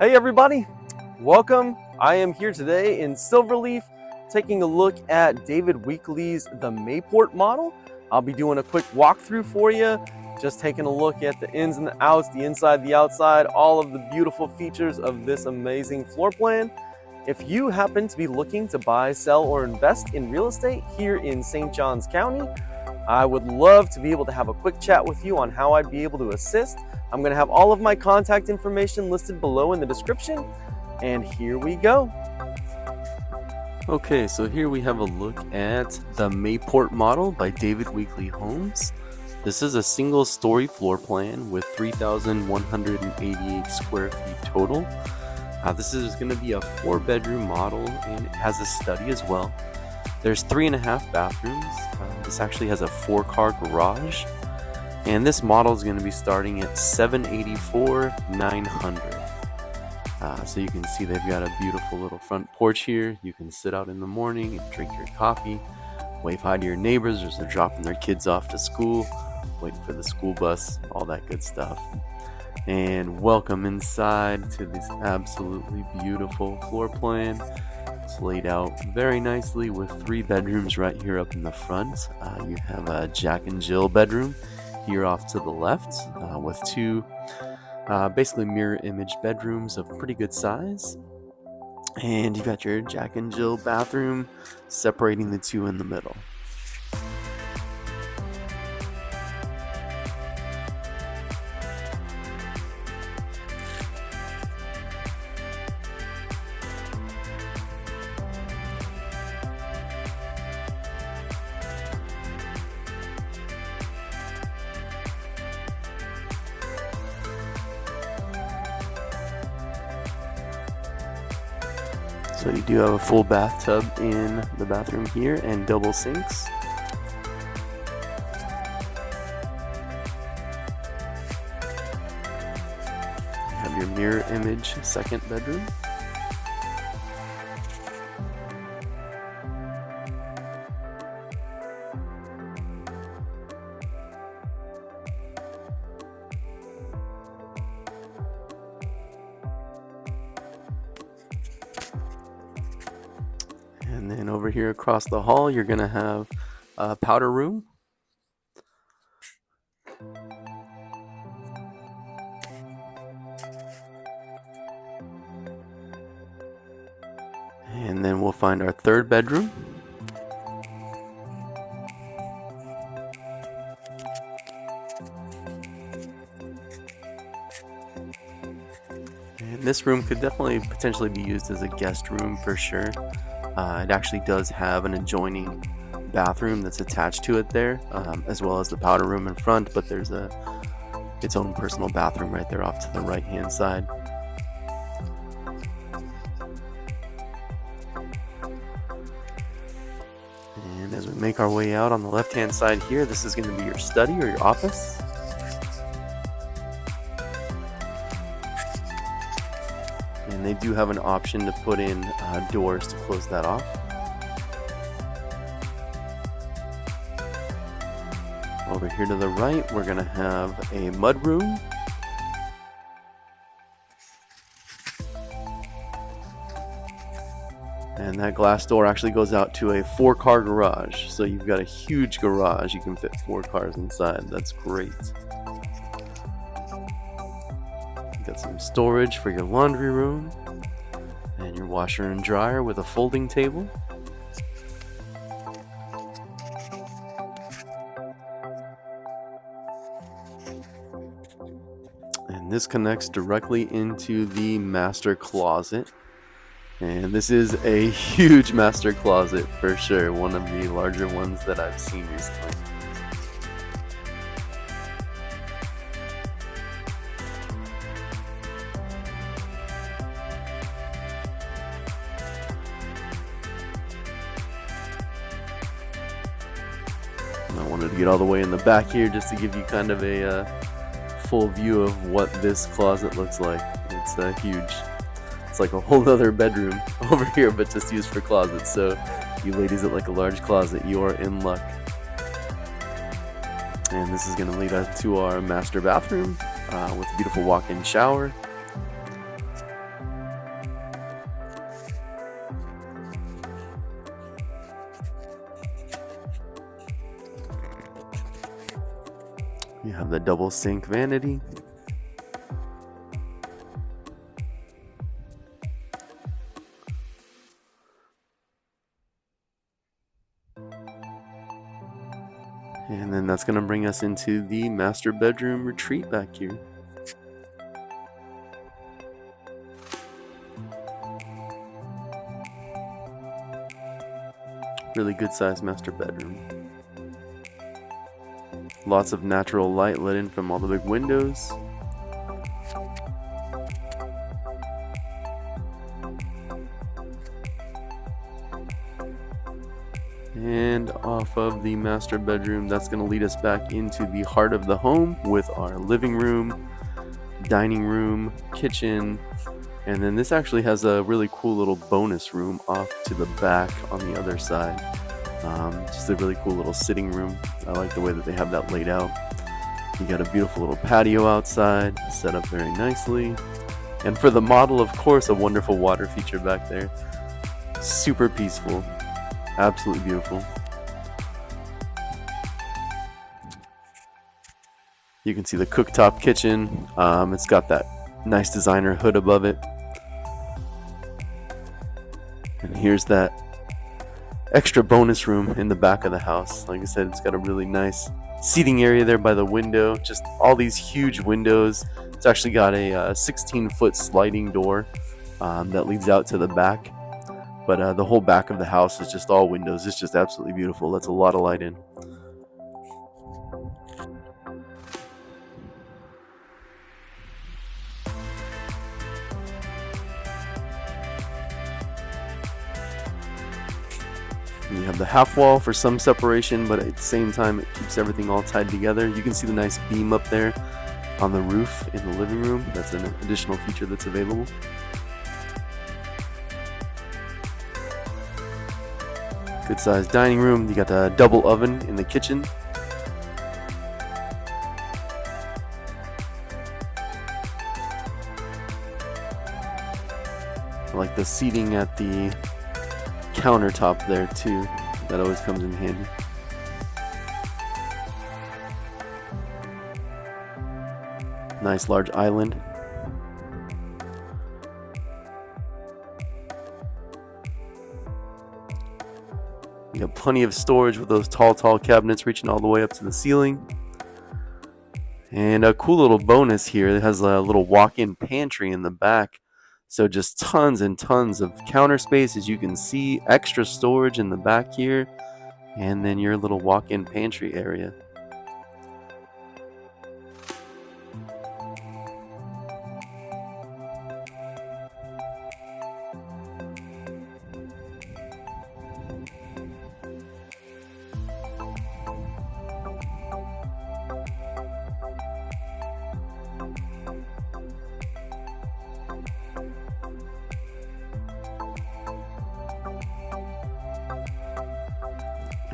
Hey everybody, welcome. I am here today in Silverleaf taking a look at David Weekley's the Mayport model. I'll be doing a quick walkthrough for you, just taking a look at the ins and the outs, the inside, the outside, all of the beautiful features of this amazing floor plan. If you happen to be looking to buy, sell, or invest in real estate here in St. Johns County, I would love to be able to have a quick chat with you on how I'd be able to assist. I'm going to have all of my contact information listed below in the description, and here we go. Okay, so here we have a look at the Mayport model by David Weekley Homes. This is a single story floor plan with 3,188 square feet total. This is going to be a 4-bedroom model, and it has a study as well. There's 3.5 bathrooms. This actually has a 4-car garage. And this model is going to be starting at $784,900. So you can see they've got a beautiful little front porch here. You can sit out in the morning and drink your coffee, wave hi to your neighbors as they're dropping their kids off to school, waiting for the school bus, all that good stuff. And welcome inside to this absolutely beautiful floor plan. It's laid out very nicely with 3 bedrooms right here up in the front. You have a Jack and Jill bedroom here off to the left, with 2 basically mirror image bedrooms of pretty good size, and you got your Jack and Jill bathroom separating the 2 in the middle. So you do have a full bathtub in the bathroom here and double sinks. You have your mirror image second bedroom. And then over here across the hall, you're going to have a powder room. And then we'll find our 3rd bedroom. And this room could definitely potentially be used as a guest room for sure. It actually does have an adjoining bathroom that's attached to it there, as well as the powder room in front, but there's its own personal bathroom right there off to the right hand side. And as we make our way out on the left hand side here, this is going to be your study or your office. And they do have an option to put in doors to close that off. Over here to the right, we're going to have a mud room. And that glass door actually goes out to a 4-car garage. So you've got a huge garage. You can fit 4 cars inside. That's great. Got some storage for your laundry room and your washer and dryer with a folding table. And this connects directly into the master closet. And this is a huge master closet for sure, one of the larger ones that I've seen recently. I wanted to get all the way in the back here just to give you kind of a full view of what this closet looks like. It's huge. It's like a whole other bedroom over here, but just used for closets. So you ladies that like a large closet, you are in luck. And this is going to lead us to our master bathroom with a beautiful walk-in shower. You have the double sink vanity. And then that's going to bring us into the master bedroom retreat back here. Really good sized master bedroom. Lots of natural light let in from all the big windows. And off of the master bedroom, that's going to lead us back into the heart of the home with our living room, dining room, kitchen, and then this actually has a really cool little bonus room off to the back on the other side. Just a really cool little sitting room. I like the way that they have that laid out. You got a beautiful little patio outside, set up very nicely. And for the model, of course, a wonderful water feature back there. Super peaceful. Absolutely beautiful. You can see the cooktop kitchen. It's got that nice designer hood above it. And here's that extra bonus room in the back of the house. Like I said, it's got a really nice seating area there by the window. Just all these huge windows. It's actually got a 16-foot sliding door that leads out to the back. But the whole back of the house is just all windows. It's just absolutely beautiful. Lets a lot of light in. And you have the half wall for some separation, but at the same time it keeps everything all tied together. You can see the nice beam up there on the roof in the living room. That's an additional feature that's available. Good sized dining room. You got a double oven in the kitchen. I like the seating at the countertop there too. That always comes in handy. Nice large island. You got plenty of storage with those tall cabinets reaching all the way up to the ceiling. And a cool little bonus here, it has a little walk-in pantry in the back. So just tons and tons of counter space, as you can see, extra storage in the back here, and then your little walk-in pantry area.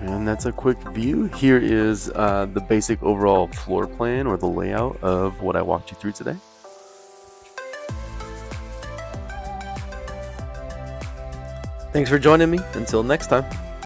And that's a quick view. Here is the basic overall floor plan or the layout of what I walked you through today. Thanks for joining me. Until next time.